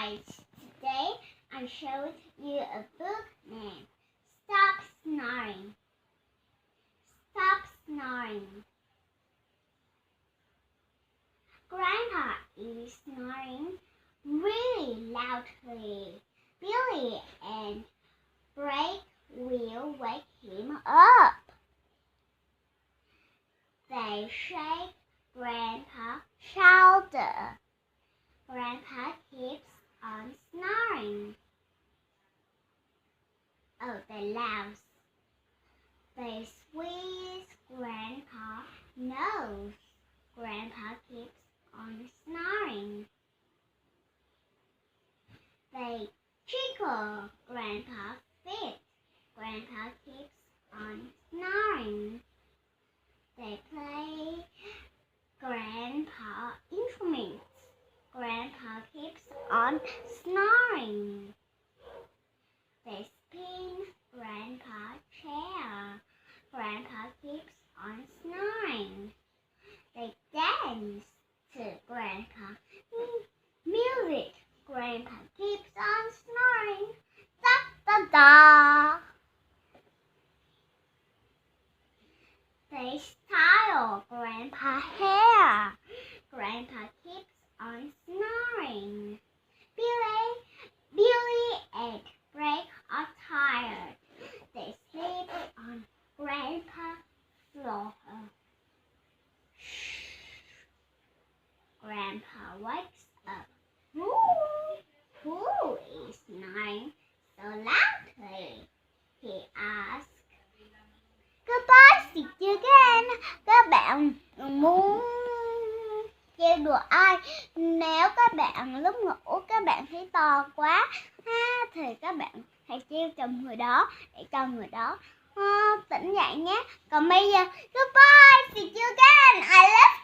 Hi, today I showed you a book named Stop Snoring. Stop snoring. Grandpa is snoring really loudly. Billy and Blake will wake him up. They shake Grandpa's shoulder. Grandpa keeps on snoring. Oh, they laugh. They squeeze Grandpa's nose. Grandpa keeps on snoring. They tickle Grandpa's feet. Grandpa keeps on snoring. They play Grandpa instruments. Grandpa keeps on snoring. They spin Grandpa's chair. Grandpa keeps on snoring. They dance to Grandpa's music. Grandpa keeps on snoring. Da da da. They style Grandpa's hair. Grandpa keeps on snoring. Billy and Blake are tired. They sleep on Grandpa's floor. Grandpa wakes up. Who is snoring so loudly? He asks. Goodbye, see you again. Các bạn muốn trêu đùa ai? Nếu các bạn lúc ngủ các bạn thấy to quá thì các bạn hãy trêu chồng người đó để cho người đó tỉnh dậy nhé. Còn bây giờ goodbye, see you again. I love you.